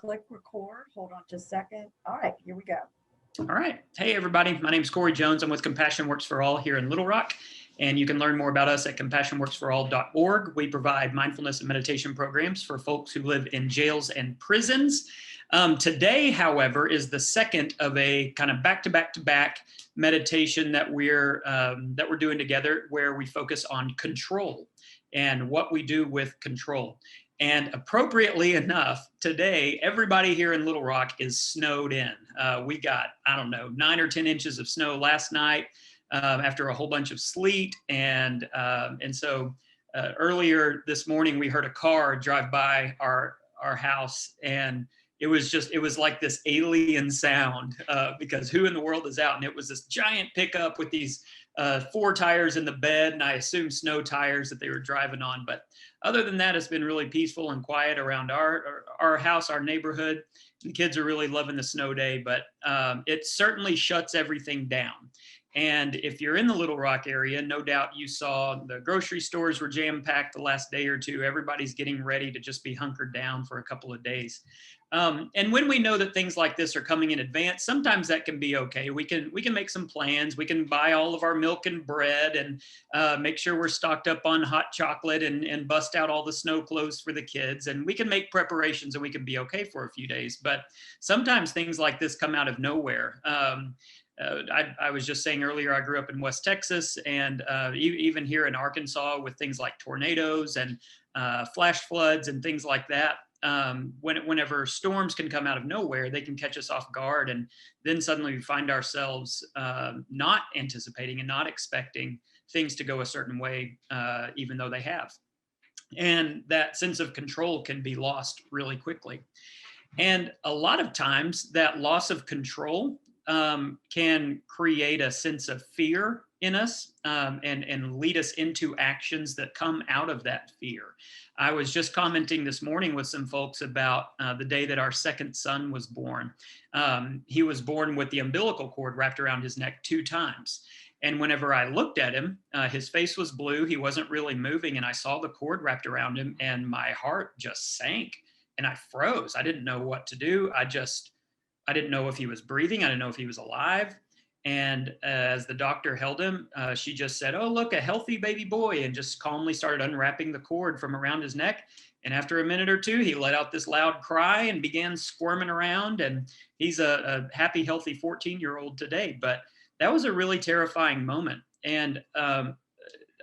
click record. Hold on just a second. All right, here we go. All right. Hey, everybody. My name is Corey Jones. I'm with Compassion Works for All here in Little Rock, and you can learn more about us at compassionworksforall.org. We provide mindfulness and meditation programs for folks who live in jails and prisons. Today, however, is the second of a kind of back-to-back meditation that we're doing together, where we focus on control and what we do with control. And appropriately enough, today, everybody here in Little Rock is snowed in. We got, 9 or 10 inches of snow last night after a whole bunch of sleet. And so earlier this morning, we heard a car drive by our house, and it was like this alien sound because who in the world is out? And it was this giant pickup with these 4 tires in the bed, and I assume snow tires that they were driving on. But other than that, it's been really peaceful and quiet around our house, our neighborhood. The kids are really loving the snow day, but it certainly shuts everything down. And if you're in the Little Rock area, no doubt you saw the grocery stores were jam-packed the last day or two. Everybody's getting ready to just be hunkered down for a couple of days. And when we know that things like this are coming in advance, sometimes that can be okay. We can make some plans. We can buy all of our milk and bread and make sure we're stocked up on hot chocolate and bust out all the snow clothes for the kids. And we can make preparations and we can be okay for a few days. But sometimes things like this come out of nowhere. I was just saying earlier, I grew up in West Texas, and even here in Arkansas with things like tornadoes and flash floods and things like that. Whenever storms can come out of nowhere, they can catch us off guard. And then suddenly we find ourselves not anticipating and not expecting things to go a certain way, even though they have. And that sense of control can be lost really quickly. And a lot of times that loss of control can create a sense of fear in us and lead us into actions that come out of that fear. I was just commenting this morning with some folks about the day that our second son was born. He was born with the umbilical cord wrapped around his neck 2 times. And whenever I looked at him, his face was blue. He wasn't really moving. And I saw the cord wrapped around him, and my heart just sank and I froze. I didn't know what to do. I didn't know if he was breathing. I didn't know if he was alive. And as the doctor held him, she just said, "Oh, look, a healthy baby boy," and just calmly started unwrapping the cord from around his neck. And after a minute or two, he let out this loud cry and began squirming around. And he's a happy, healthy 14-year-old today. But that was a really terrifying moment. And a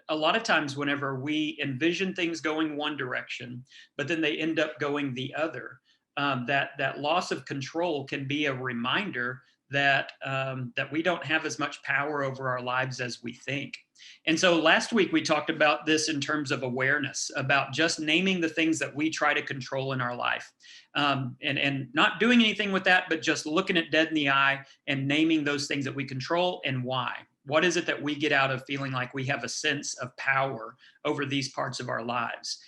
lot of times whenever we envision things going one direction, but then they end up going the other, that loss of control can be a reminder that we don't have as much power over our lives as we think. And so last week we talked about this in terms of awareness, about just naming the things that we try to control in our life, and not doing anything with that, but just looking it dead in the eye and naming those things that we control and why. What is it that we get out of feeling like we have a sense of power over these parts of our lives?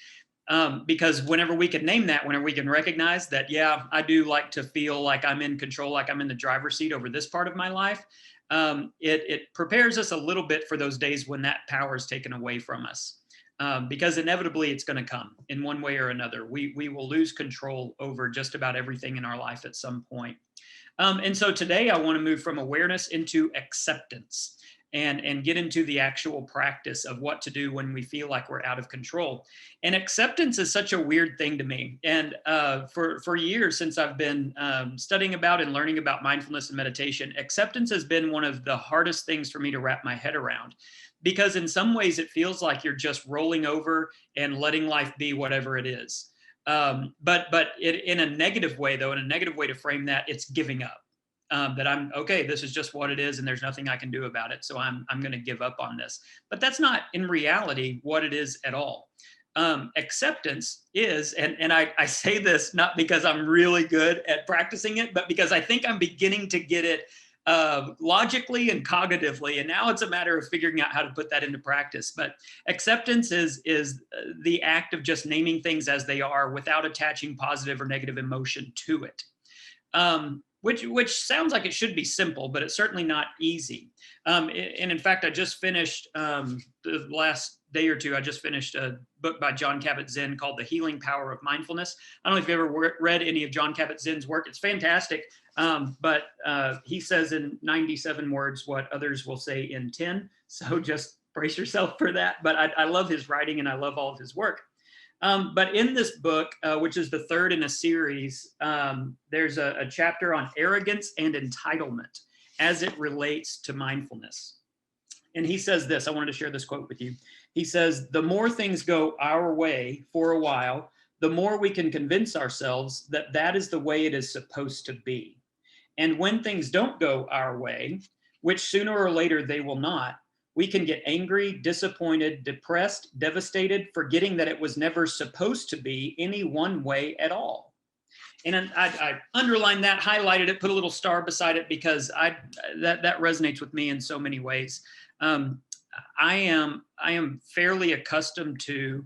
Because whenever we can name that, whenever we can recognize that, yeah, I do like to feel like I'm in control, like I'm in the driver's seat over this part of my life, it prepares us a little bit for those days when that power is taken away from us. Because inevitably it's going to come in one way or another. We will lose control over just about everything in our life at some point. And so today I want to move from awareness into acceptance. And get into the actual practice of what to do when we feel like we're out of control. And acceptance is such a weird thing to me. And for years, since I've been studying about and learning about mindfulness and meditation, acceptance has been one of the hardest things for me to wrap my head around. Because in some ways it feels like you're just rolling over and letting life be whatever it is. But in a negative way, though, in a negative way to frame that, it's giving up. That I'm okay, this is just what it is and there's nothing I can do about it. So I'm going to give up on this. But that's not in reality what it is at all. Acceptance is, and I say this not because I'm really good at practicing it, but because I think I'm beginning to get it logically and cognitively. And now it's a matter of figuring out how to put that into practice. But acceptance is the act of just naming things as they are without attaching positive or negative emotion to it. Which sounds like it should be simple, but it's certainly not easy. And in fact, I just finished the last day or two, I just finished book by Jon Kabat-Zinn called The Healing Power of Mindfulness. I don't know if you've ever read any of Jon Kabat-Zinn's work. It's fantastic. But he says in 97 words what others will say in 10. So just brace yourself for that. But I love his writing and I love all of his work. But in this book, which is the third in a series, there's a chapter on arrogance and entitlement as it relates to mindfulness. And he says this, I wanted to share this quote with you. He says, the more things go our way for a while, the more we can convince ourselves that that is the way it is supposed to be. And when things don't go our way, which sooner or later they will not, we can get angry, disappointed, depressed, devastated, forgetting that it was never supposed to be any one way at all. And I underlined that, highlighted it, put a little star beside it because that resonates with me in so many ways. I am fairly accustomed to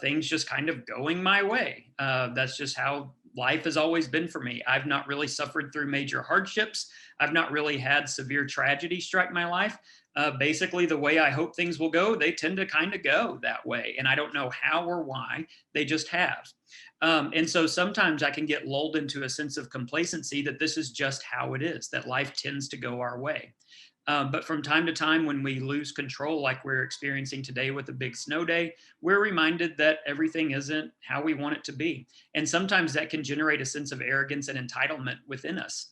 things just kind of going my way. That's just how life has always been for me. I've not really suffered through major hardships. I've not really had severe tragedy strike my life. Basically, the way I hope things will go, they tend to kind of go that way. And I don't know how or why, they just have. And so sometimes I can get lulled into a sense of complacency that this is just how it is, that life tends to go our way. But from time to time, when we lose control, like we're experiencing today with a big snow day, we're reminded that everything isn't how we want it to be. And sometimes that can generate a sense of arrogance and entitlement within us.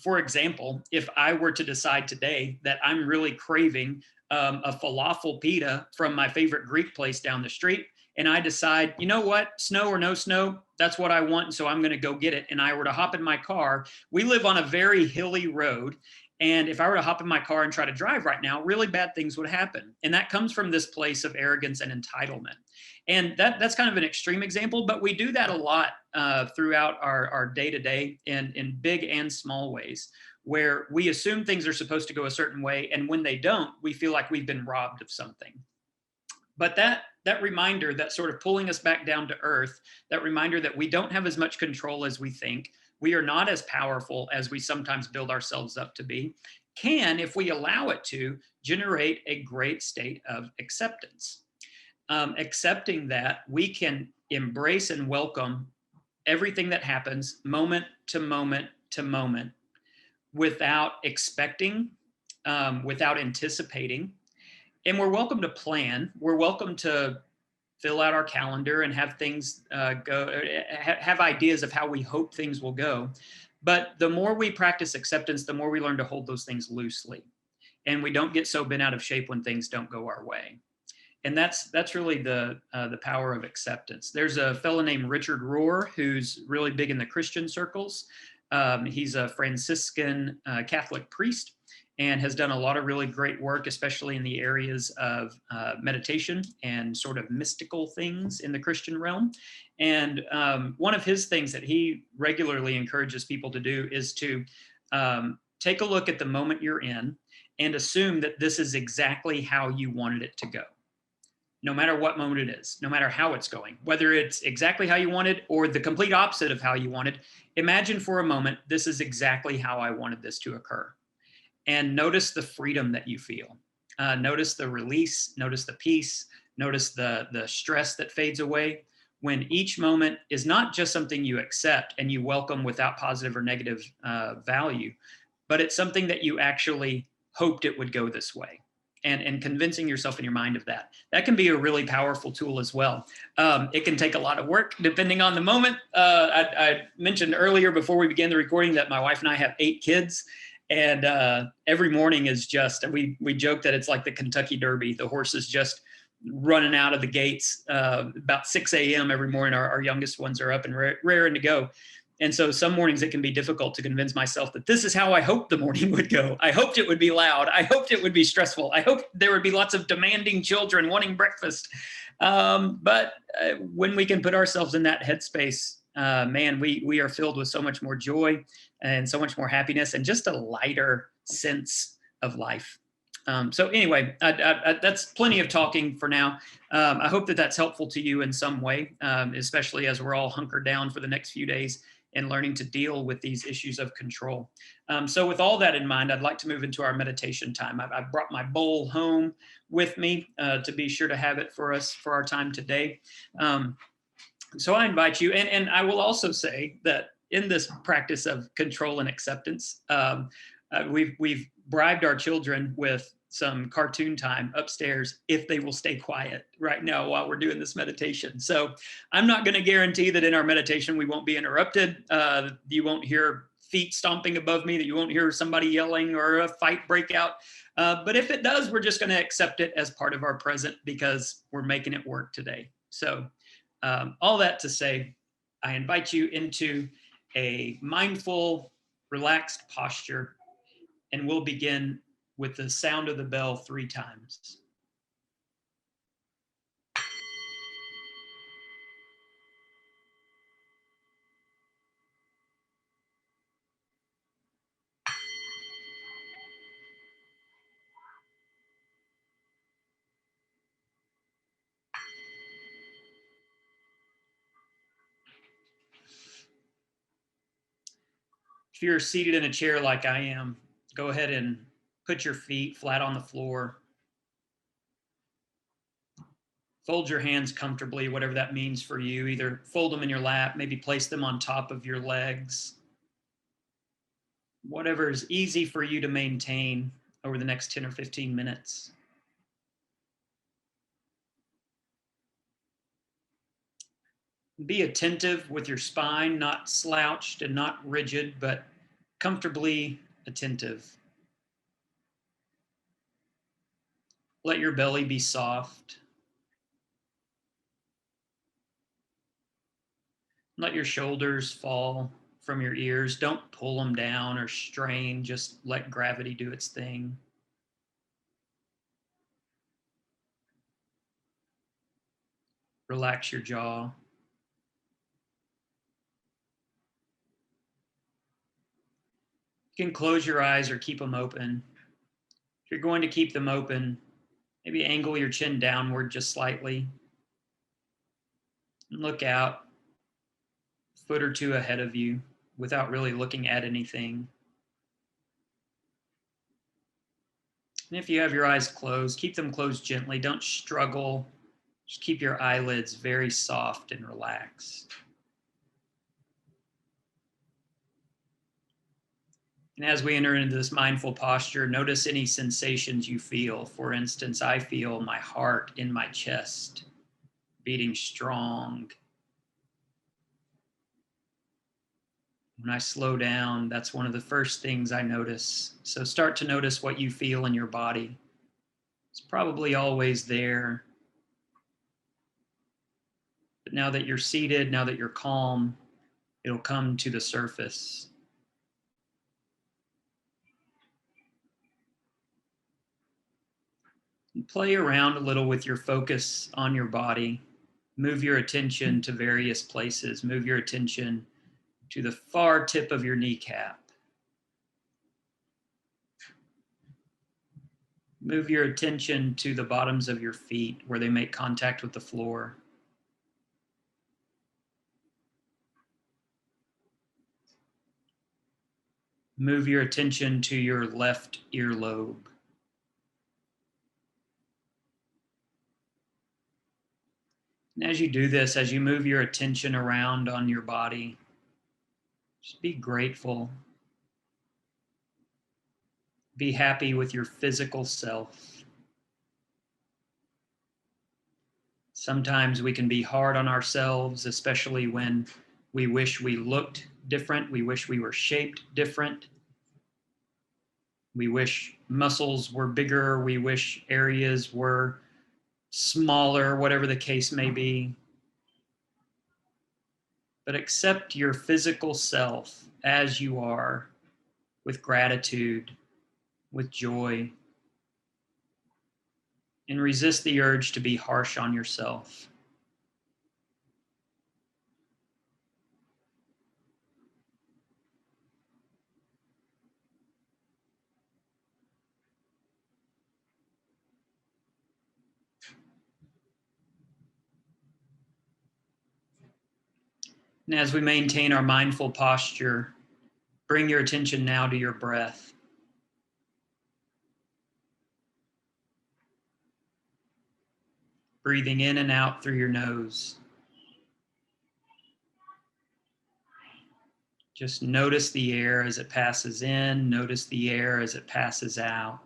For example, if I were to decide today that I'm really craving a falafel pita from my favorite Greek place down the street, and I decide, you know what, snow or no snow, that's what I want, and so I'm going to go get it. And I were to hop in my car. We live on a very hilly road. And if I were to hop in my car and try to drive right now, really bad things would happen. And that comes from this place of arrogance and entitlement. And that's kind of an extreme example, but we do that a lot throughout our day-to-day in big and small ways, where we assume things are supposed to go a certain way. And when they don't, we feel like we've been robbed of something. But that reminder, that sort of pulling us back down to earth, that reminder that we don't have as much control as we think, we are not as powerful as we sometimes build ourselves up to be, can, if we allow it to, generate a great state of acceptance. Accepting that we can embrace and welcome everything that happens moment to moment to moment without expecting, without anticipating. And we're welcome to plan. We're welcome to fill out our calendar and have things have ideas of how we hope things will go. But the more we practice acceptance, the more we learn to hold those things loosely. And we don't get so bent out of shape when things don't go our way. And that's really the power of acceptance. There's a fellow named Richard Rohr who's really big in the Christian circles. He's a Franciscan Catholic priest and has done a lot of really great work, especially in the areas of meditation and sort of mystical things in the Christian realm. And one of his things that he regularly encourages people to do is to take a look at the moment you're in and assume that this is exactly how you wanted it to go. No matter what moment it is, no matter how it's going, whether it's exactly how you wanted or the complete opposite of how you wanted, imagine for a moment, this is exactly how I wanted this to occur. And notice the freedom that you feel. Notice the release, notice the peace, notice the stress that fades away when each moment is not just something you accept and you welcome without positive or negative value, but it's something that you actually hoped it would go this way. And convincing yourself in your mind of that. That can be a really powerful tool as well. It can take a lot of work depending on the moment. I mentioned earlier before we began the recording that my wife and I have 8 kids. And every morning is just, we joke that it's like the Kentucky Derby. The horses just running out of the gates about 6 a.m. every morning. Our youngest ones are up and raring to go. And so some mornings it can be difficult to convince myself that this is how I hoped the morning would go. I hoped it would be loud. I hoped it would be stressful. I hoped there would be lots of demanding children wanting breakfast. But when we can put ourselves in that headspace, man, we are filled with so much more joy and so much more happiness and just a lighter sense of life. So anyway, that's plenty of talking for now. I hope that that's helpful to you in some way, especially as we're all hunkered down for the next few days and learning to deal with these issues of control. So with all that in mind, I'd like to move into our meditation time. I've brought my bowl home with me to be sure to have it for us for our time today. So I invite you, and I will also say that in this practice of control and acceptance, we've bribed our children with some cartoon time upstairs if they will stay quiet right now while we're doing this meditation. So I'm not going to guarantee that in our meditation we won't be interrupted. You won't hear feet stomping above me, that you won't hear somebody yelling or a fight break out. But if it does, we're just going to accept it as part of our present because we're making it work today. So all that to say, I invite you into a mindful, relaxed posture, and we'll begin with the sound of the bell 3 times. If you're seated in a chair like I am, go ahead and put your feet flat on the floor. Fold your hands comfortably, whatever that means for you. Either fold them in your lap, maybe place them on top of your legs. Whatever is easy for you to maintain over the next 10 or 15 minutes. Be attentive with your spine, not slouched and not rigid, but comfortably attentive. Let your belly be soft. Let your shoulders fall from your ears. Don't pull them down or strain. Just let gravity do its thing. Relax your jaw. You can close your eyes or keep them open. If you're going to keep them open, maybe angle your chin downward just slightly. And look out a foot or two ahead of you without really looking at anything. And if you have your eyes closed, keep them closed gently. Don't struggle. Just keep your eyelids very soft and relaxed. And as we enter into this mindful posture, notice any sensations you feel. For instance, I feel my heart in my chest beating strong. When I slow down, that's one of the first things I notice. So start to notice what you feel in your body. It's probably always there. But now that you're seated, now that you're calm, it'll come to the surface. And play around a little with your focus on your body. Move your attention to various places. Move your attention to the far tip of your kneecap. Move your attention to the bottoms of your feet where they make contact with the floor. Move your attention to your left earlobe. And as you do this, as you move your attention around on your body, just be grateful. Be happy with your physical self. Sometimes we can be hard on ourselves, especially when we wish we looked different. We wish we were shaped different. We wish muscles were bigger. We wish areas were smaller, whatever the case may be. But accept your physical self as you are, with gratitude, with joy, and resist the urge to be harsh on yourself. And as we maintain our mindful posture, bring your attention now to your breath. Breathing in and out through your nose. Just notice the air as it passes in, notice the air as it passes out.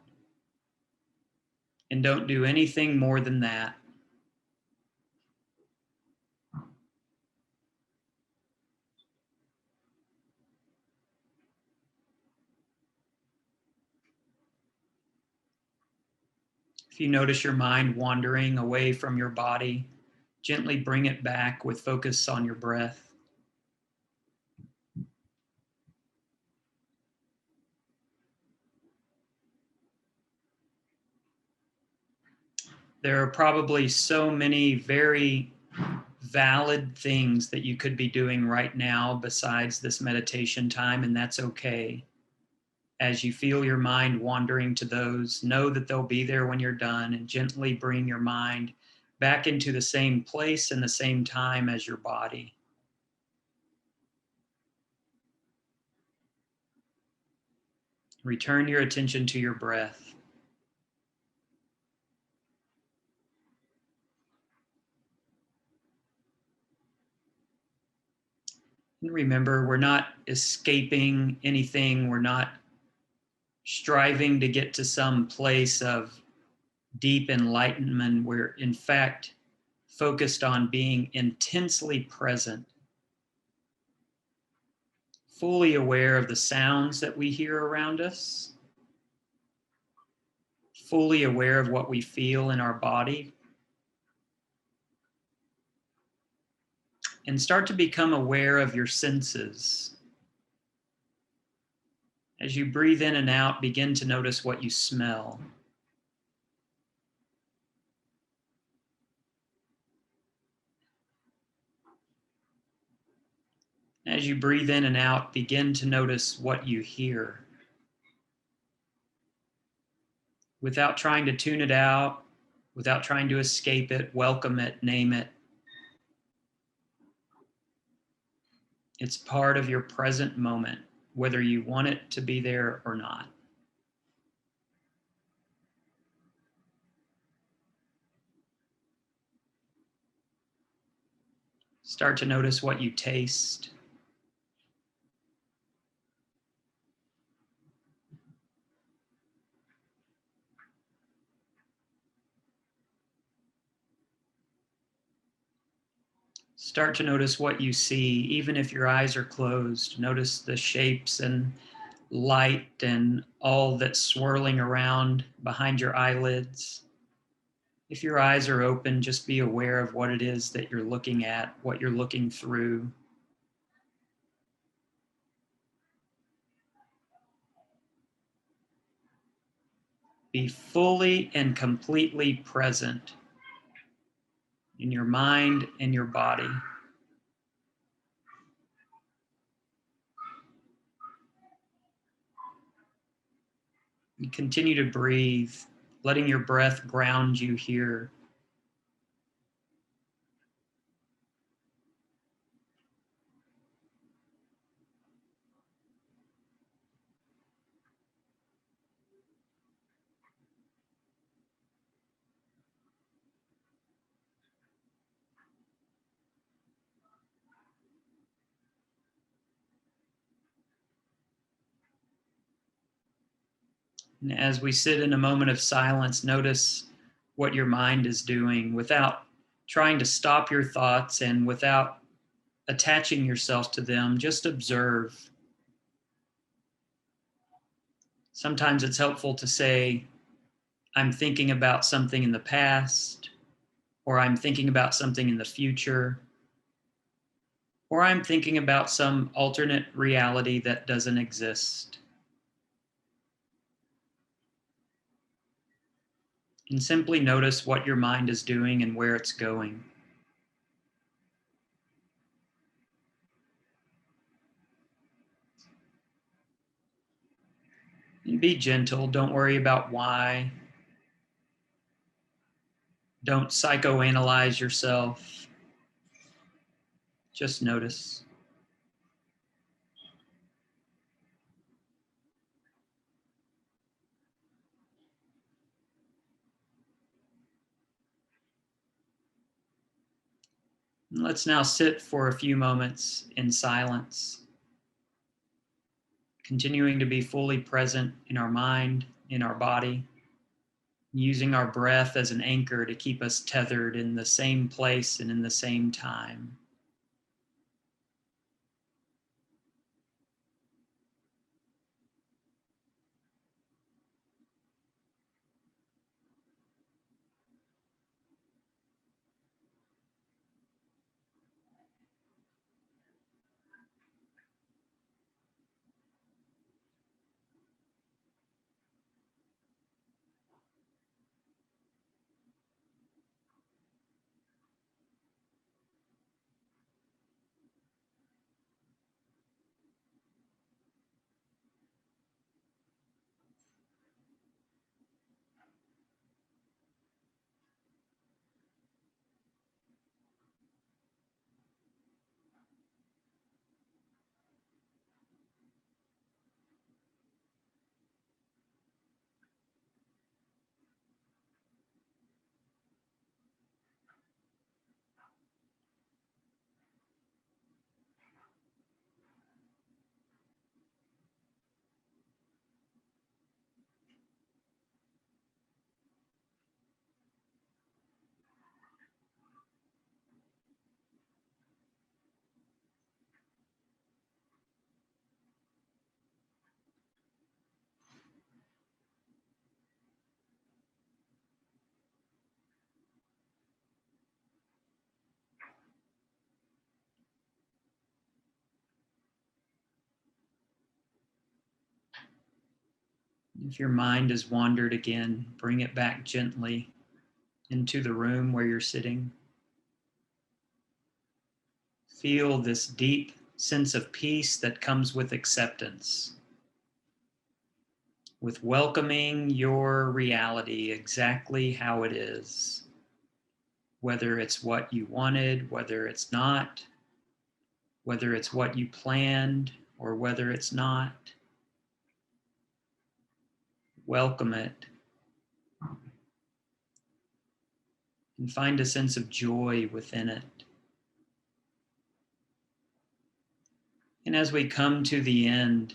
And don't do anything more than that. If you notice your mind wandering away from your body, gently bring it back with focus on your breath. There are probably so many very valid things that you could be doing right now besides this meditation time, and that's okay. As you feel your mind wandering to those, know that they'll be there when you're done, and gently bring your mind back into the same place and the same time as your body. Return your attention to your breath. And remember, we're not escaping anything. We're not striving to get to some place of deep enlightenment. We're, in fact, focused on being intensely present, fully aware of the sounds that we hear around us, fully aware of what we feel in our body, and start to become aware of your senses. As you breathe in and out, begin to notice what you smell. As you breathe in and out, begin to notice what you hear. Without trying to tune it out, without trying to escape it, welcome it, name it. It's part of your present moment, whether you want it to be there or not. Start to notice what you taste. Start to notice what you see, even if your eyes are closed. Notice the shapes and light and all that's swirling around behind your eyelids. If your eyes are open, just be aware of what it is that you're looking at, what you're looking through. Be fully and completely present in your mind and your body. You continue to breathe, letting your breath ground you here. And as we sit in a moment of silence, notice what your mind is doing without trying to stop your thoughts and without attaching yourself to them. Just observe. Sometimes it's helpful to say, I'm thinking about something in the past, or I'm thinking about something in the future, or I'm thinking about some alternate reality that doesn't exist. And simply notice what your mind is doing and where it's going. And be gentle. Don't worry about why. Don't psychoanalyze yourself. Just notice. Let's now sit for a few moments in silence, continuing to be fully present in our mind, in our body, using our breath as an anchor to keep us tethered in the same place and in the same time. If your mind has wandered again, bring it back gently into the room where you're sitting. Feel this deep sense of peace that comes with acceptance, with welcoming your reality exactly how it is, whether it's what you wanted, whether it's not, whether it's what you planned, or whether it's not. Welcome it and find a sense of joy within it. And as we come to the end,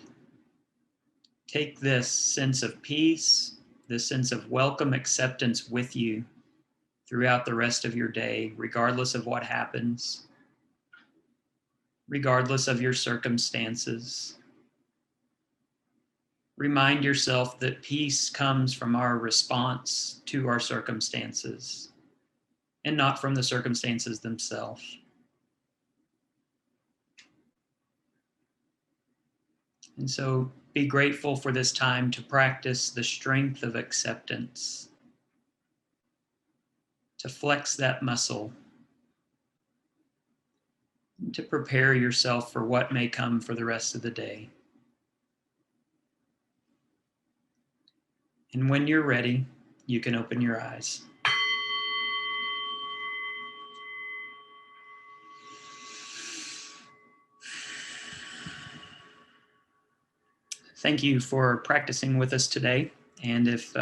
take this sense of peace, this sense of welcome acceptance with you throughout the rest of your day, regardless of what happens, regardless of your circumstances. Remind yourself that peace comes from our response to our circumstances and not from the circumstances themselves. And so be grateful for this time to practice the strength of acceptance, to flex that muscle, and to prepare yourself for what may come for the rest of the day. And when you're ready, you can open your eyes. Thank you for practicing with us today. And if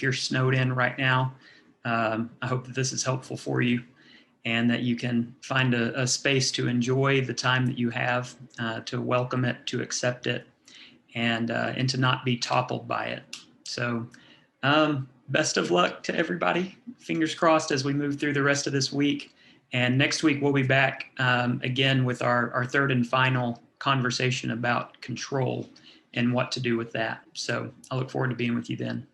you're snowed in right now, I hope that this is helpful for you and that you can find a space to enjoy the time that you have, to welcome it, to accept it, and to not be toppled by it. So best of luck to everybody. Fingers crossed as we move through the rest of this week. And next week, we'll be back again with our third and final conversation about control and what to do with that. So I look forward to being with you then.